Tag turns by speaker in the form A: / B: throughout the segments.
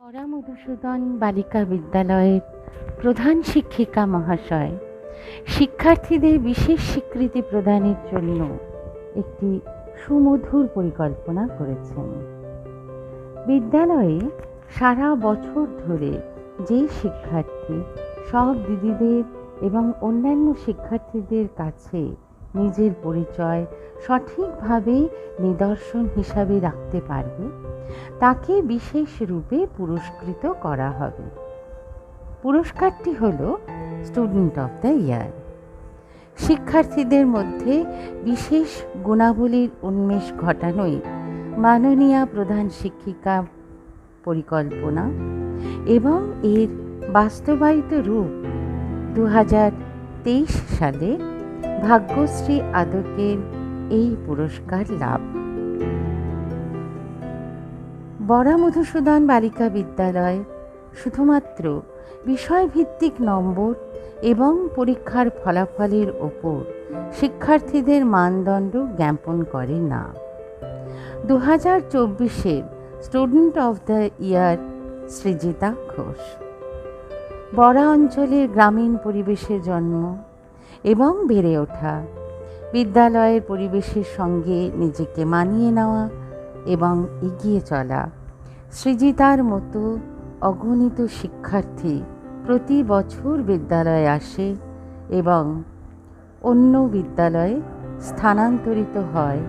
A: পরা মধুসূদন বালিকা বিদ্যালয়ের প্রধান শিক্ষিকা মহাশয় শিক্ষার্থীদের বিশেষ স্বীকৃতি প্রদানের জন্য একটি সুমধুর পরিকল্পনা করেছেন। বিদ্যালয়ে সারা বছর ধরে যে শিক্ষার্থী সব দিদিদের এবং অন্যান্য শিক্ষার্থীদের কাছে নিজের পরিচয় সঠিকভাবে নিদর্শন হিসাবে রাখতে পারবে তাকে বিশেষ রূপে পুরস্কৃত করা হবে। পুরস্কারটি হল স্টুডেন্ট অফ দ্য ইয়ার। শিক্ষার্থীদের মধ্যে বিশেষ গুণাবলীর উন্মেষ ঘটানোই মাননীয়া প্রধান শিক্ষিকা পরিকল্পনা এবং এর বাস্তবায়িত রূপ 2023 সালে ভাগ্যশ্রী আদকের এই পুরস্কার লাভ। বরা মধুসূদন বালিকা বিদ্যালয় শুধুমাত্র বিষয়ভিত্তিক নম্বর এবং পরীক্ষার ফলাফলের ওপর শিক্ষার্থীদের মানদণ্ড জ্ঞাপন করে না। 2024 student of the year Srijita Ghosh. Bora অঞ্চলের গ্রামীণ পরিবেশে জন্ম এবং বেড়ে ওঠা, বিদ্যালয়ের পরিবেশের সঙ্গে নিজেকে মানিয়ে নেওয়া এবং এগিয়ে চলা, সৃজিতার মতো অগণিত শিক্ষার্থী প্রতি বছর বিদ্যালয়ে আসে এবং অন্য বিদ্যালয়ে স্থানান্তরিত হয়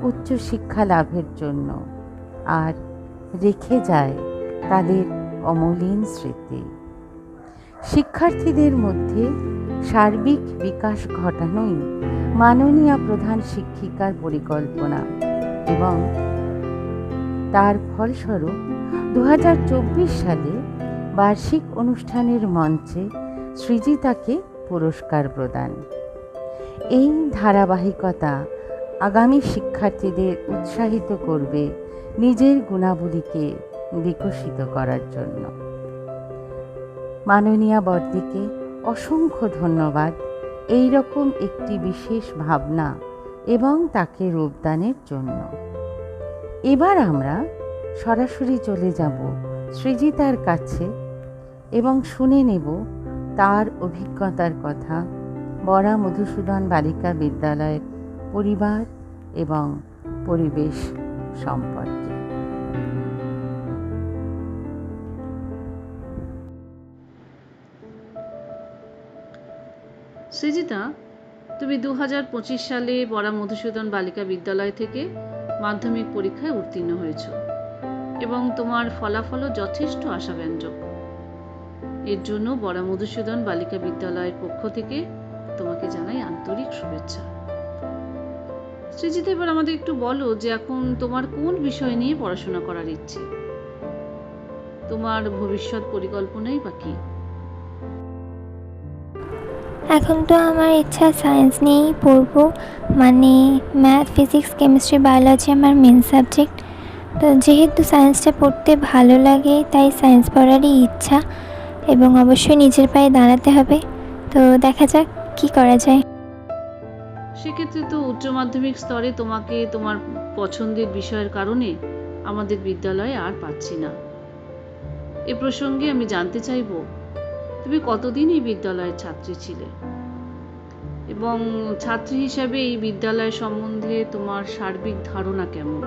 A: উচ্চশিক্ষা লাভের জন্য, আর রেখে যায় তাদের অমলিন স্মৃতি। শিক্ষার্থীদের মধ্যে সার্বিক বিকাশ ঘটানোই মাননীয়া প্রধান শিক্ষিকার পরিকল্পনা এবং তার ফলস্বরূপ 2024 সালে বার্ষিক অনুষ্ঠানের মঞ্চে সৃজিতাকে পুরস্কার প্রদান। এই ধারাবাহিকতা আগামী শিক্ষার্থীদের উৎসাহিত করবে নিজের গুণাবলীকে বিকশিত করার জন্য। মাননীয়া বর্দিকে অসংখ্য ধন্যবাদ এই রকম একটি বিশেষ ভাবনা এবং তাকে রূপদানের জন্য। এবার আমরা সরাসরি চলে যাব সৃজিতার কাছে এবং শুনে নেব তার অভিজ্ঞতার কথা বরা মধুসূদন বালিকা বিদ্যালয়ের পরিবার এবং পরিবেশ সম্পর্কে।
B: সৃজিতা, তুমি 2025 সালে বরা মধুসূদন বালিকা বিদ্যালয় থেকে মাধ্যমিক পরীক্ষায় উত্তীর্ণ হয়েছ এবং তোমার ফলাফলও যথেষ্ট আশাব্যঞ্জক। এর জন্য বরা মধুসূদন বালিকা বিদ্যালয়ের পক্ষ থেকে তোমাকে জানাই আন্তরিক শুভেচ্ছা। সৃজিতা, এবার আমাদের একটু বলো যে এখন তোমার কোন বিষয় নিয়ে পড়াশোনা করার ইচ্ছে, তোমার ভবিষ্যৎ পরিকল্পনাই বা কি?
C: এখন তো আমার ইচ্ছা সায়েন্স নিয়েই পড়বো, মানে ম্যাথ, ফিজিক্স, কেমিস্ট্রি, বায়োলজি আমার মেন সাবজেক্ট। তো যেহেতু সায়েন্সটা পড়তে ভালো লাগে তাই সায়েন্স পড়ারই ইচ্ছা, এবং অবশ্যই নিজের পায়ে দাঁড়াতে হবে। তো দেখা যাক কি করা যায়।
B: সেক্ষেত্রে তো উচ্চ মাধ্যমিক স্তরে তোমাকে তোমার পছন্দের বিষয়ের কারণে আমাদের বিদ্যালয়ে আর পাচ্ছি না। এ প্রসঙ্গে আমি জানতে চাইব, তুমি কতদিন এই বিদ্যালয়ের ছাত্রী ছিলে এবং ছাত্রী হিসাবে এই বিদ্যালয় সম্বন্ধে তোমার সার্বিক ধারণা কেমন?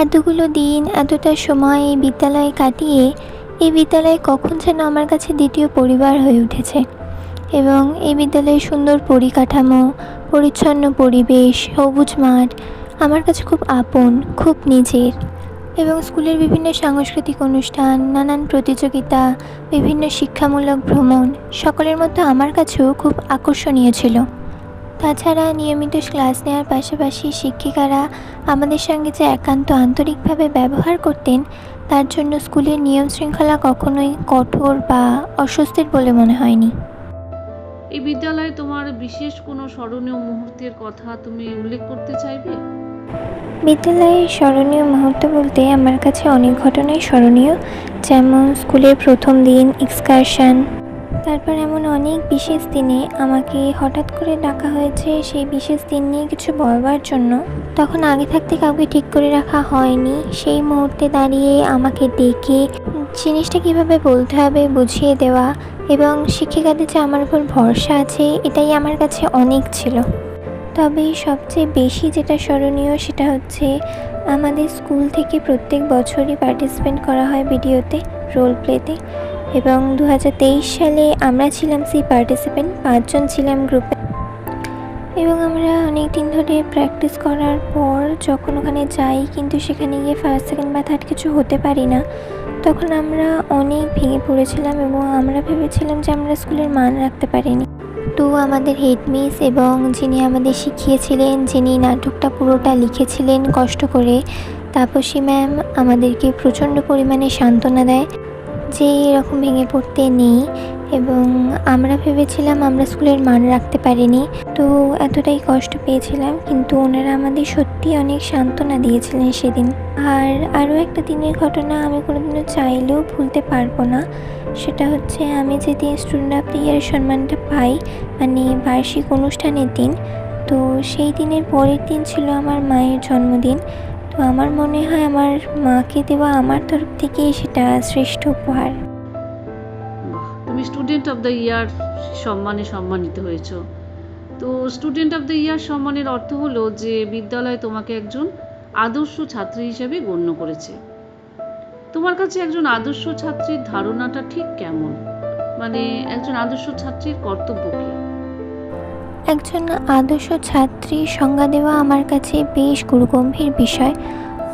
C: এতগুলো দিন, এতটা সময় এই বিদ্যালয়ে কাটিয়ে এই বিদ্যালয় কখন যেন আমার কাছে দ্বিতীয় পরিবার হয়ে উঠেছে, এবং এই বিদ্যালয়ের সুন্দর পরিকাঠামো, পরিচ্ছন্ন পরিবেশ, সবুজ মাঠ আমার কাছে খুব আপন, খুব নিজের। এবং স্কুলের বিভিন্ন সাংস্কৃতিক অনুষ্ঠান, নানান প্রতিযোগিতা, বিভিন্ন শিক্ষামূলক ভ্রমণ সকলের মধ্যে আমার কাছেও খুব আকর্ষণীয় ছিল। তাছাড়া নিয়মিত ক্লাস নেওয়ার পাশাপাশি শিক্ষিকারা আমাদের সঙ্গে যে একান্ত আন্তরিকভাবে ব্যবহার করতেন, তার জন্য স্কুলের নিয়ম শৃঙ্খলা কখনোই কঠোর বা অস্বস্তির বলে মনে হয়নি।
B: এই বিদ্যালয়ে তোমার বিশেষ কোনো স্মরণীয় মুহূর্তের কথা তুমি উল্লেখ করতে চাইবে?
C: বিদ্যালয়ের স্মরণীয় মুহূর্ত বলতে আমার কাছে অনেক ঘটনাই স্মরণীয়, যেমন স্কুলের প্রথম দিন, এক্সকারশন, তারপর এমন অনেক বিশেষ দিনে আমাকে হঠাৎ করে ডাকা হয়েছে সেই বিশেষ দিন নিয়ে কিছু বলবার জন্য। তখন আগে থাকতে কাউকে ঠিক করে রাখা হয়নি। সেই মুহূর্তে দাঁড়িয়ে আমাকে ডেকে জিনিসটা কিভাবে বলতে হবে বুঝিয়ে দেওয়া এবং শিক্ষিকাদের যে আমার উপর ভরসা আছে এটাই আমার কাছে অনেক ছিল। তবে সবচেয়ে বেশি যেটা স্মরণীয় সেটা হচ্ছে আমাদের স্কুল থেকে প্রত্যেক বছরই পার্টিসিপেট করা হয় ভিডিওতে, রোল প্লেতে, এবং 2023 সালে আমরা ছিলাম সেই পার্টিসিপেন্ট, 5 জন ছিলাম গ্রুপে। এবং আমরা অনেক দিন ধরে প্র্যাকটিস করার পর যখন ওখানে যাই কিন্তু সেখানে গিয়ে ফার্স্ট সেকেন্ড বা থার্ড কিছু হতে পারি না, তখন আমরা অনেক ভেঙে পড়েছিলাম এবং আমরা ভেবেছিলাম যে আমরা স্কুলের মান রাখতে পারিনি। তো আমাদের হেডমিস এবং যিনি আমাদের শিখিয়েছিলেন, যিনি নাটকটা পুরোটা লিখেছিলেন কষ্ট করে, তাপসী ম্যাম আমাদেরকে প্রচণ্ড পরিমাণে সান্ত্বনা দেয় যে এরকম ভেঙে পড়তে নেই, এবং আমরা ভেবেছিলাম আমরা স্কুলের মান রাখতে পারিনি, তো এতটাই কষ্ট পেয়েছিলাম, কিন্তু ওনারা আমাদের সত্যি অনেক সান্ত্বনা দিয়েছিলেন সেদিন। আর আরও একটা দিনের ঘটনা আমি কোনোদিনও চাইলেও ভুলতে পারবো না, সেটা হচ্ছে আমি যেদিন স্টুডেন্ট অফ দ্য ইয়ার সম্মানটা পাই, মানে বার্ষিক অনুষ্ঠানের দিন, তো সেই দিনের পরের দিন ছিল আমার মায়ের জন্মদিন। তো আমার মনে হয় আমার মাকে দেওয়া আমার তরফ থেকে সেটা শ্রেষ্ঠ উপহার।
B: বাহ, তুমি স্টুডেন্ট অফ দ্য ইয়ার সম্মানে সম্মানিত হয়েছ। তো স্টুডেন্ট অফ দ্য ইয়ার সম্মানের অর্থ হলো যে বিদ্যালয় তোমাকে একজন আদর্শ ছাত্রী হিসেবে গণ্য করেছে। তোমার কাছে একজন আদর্শ ছাত্রীর ধারণাটা ঠিক কেমন? মানে একজন আদর্শ ছাত্রীর কর্তব্য কী?
C: একজন আদর্শ ছাত্রীর সংজ্ঞা দেওয়া আমার কাছে বেশ গুরুগম্ভীর বিষয়।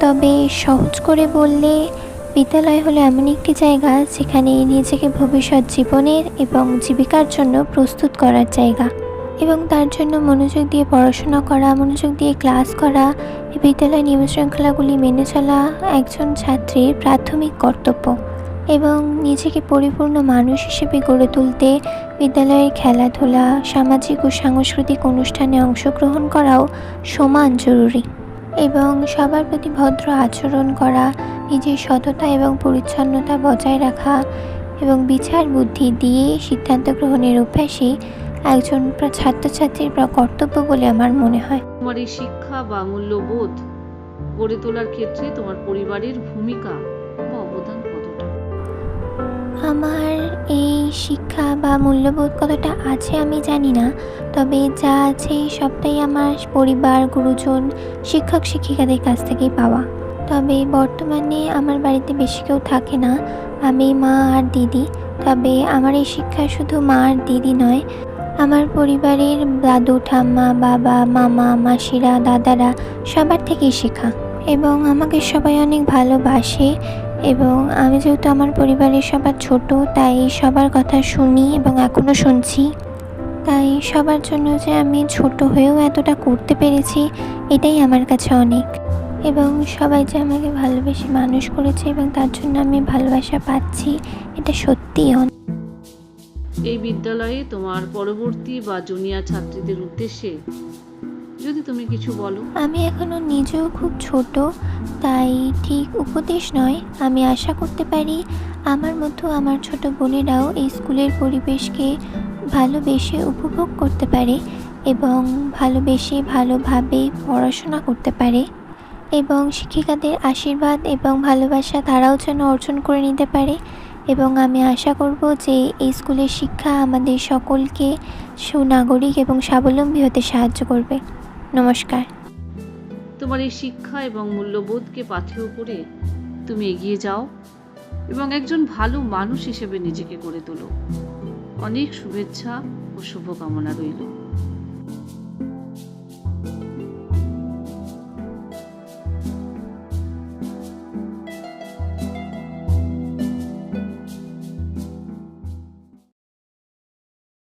C: তবে সহজ করে বললে বিদ্যালয় হলো এমন একটি জায়গা যেখানে নিজেকে ভবিষ্যৎ জীবনের এবং জীবিকার জন্য প্রস্তুত করার জায়গা, এবং তার জন্য মনোযোগ দিয়ে পড়াশোনা করা, মনোযোগ দিয়ে ক্লাস করা, এই বিদ্যালয় নিয়ম শৃঙ্খলাগুলি মেনে চলা একজন ছাত্রীর প্রাথমিক কর্তব্য। এবং নিজেকে পরিপূর্ণ মানুষ হিসেবে গড়ে তুলতে বিদ্যালয়ের খেলাধুলা, সামাজিক ও সাংস্কৃতিক অনুষ্ঠানে অংশগ্রহণ করাও সমান জরুরি। এবং সবার প্রতি ভদ্র আচরণ করা, নিজের সততা এবং পরিচ্ছন্নতা বজায় রাখা এবং বিচার বুদ্ধি দিয়ে সিদ্ধান্ত গ্রহণের অভ্যাসই একজন ছাত্রছাত্রীর কর্তব্য বলে আমার মনে হয়।
B: তোমার এই শিক্ষা বা মূল্যবোধ গড়ে তোলার ক্ষেত্রে তোমার পরিবারের ভূমিকা বা অবদান কতটা?
C: আমার এই শিক্ষা বা মূল্যবোধ কতটা আছে আমি জানি না, তবে যা আছে সবটাই আমার পরিবার, গুরুজন, শিক্ষক শিক্ষিকাদের কাছ থেকেই পাওয়া। তবে বর্তমানে আমার বাড়িতে বেশি কেউ থাকে না, আমি, মা আর দিদি। তবে আমার এই শিক্ষা শুধু মা আর দিদি নয়, আমার পরিবারের দাদু, ঠাম্মা, বাবা, মামা, মাসিরা, দাদারা সবার থেকেই শেখা। এবং আমাকে সবাই অনেক ভালোবাসে, এবং আমি যেহেতু আমার পরিবারের সবার ছোট, তাই সবার কথা শুনি এবং এখনও শুনছি। তাই সবার জন্য যে আমি ছোট হয়েও এতটা করতে পেরেছি এটাই আমার কাছে অনেক। এবং সবাই যে আমাকে ভালোবেসে মানুষ করেছে এবং তার জন্য আমি ভালোবাসা পাচ্ছি, এটা সত্যিই অনেক।
B: এই বিদ্যালয়ে তোমার পরবর্তী বা জুনিয়র ছাত্রীদের উদ্দেশ্যে যদি তুমি কিছু বলো।
C: আমি এখনও নিজেও খুব ছোট, তাই ঠিক উপদেশ নয়, আমি আশা করতে পারি আমার মতো আমার ছোট বোনেরাও এই স্কুলের পরিবেশকে ভালোবেসে উপভোগ করতে পারে এবং ভালোবেসে ভালোভাবে পড়াশোনা করতে পারে, এবং শিক্ষিকাদের আশীর্বাদ এবং ভালোবাসা তারাও যেন অর্জন করে নিতে পারে। এবং আমি আশা করব যে এই স্কুলের শিক্ষা আমাদের সকলকে সুনাগরিক এবং স্বাবলম্বী হতে সাহায্য করবে। নমস্কার।
B: তোমার এই শিক্ষা এবং মূল্যবোধকে পাথেয় করে তুমি এগিয়ে যাও এবং একজন ভালো মানুষ হিসেবে নিজেকে গড়ে তোলো। অনেক শুভেচ্ছা ও শুভকামনা রইল।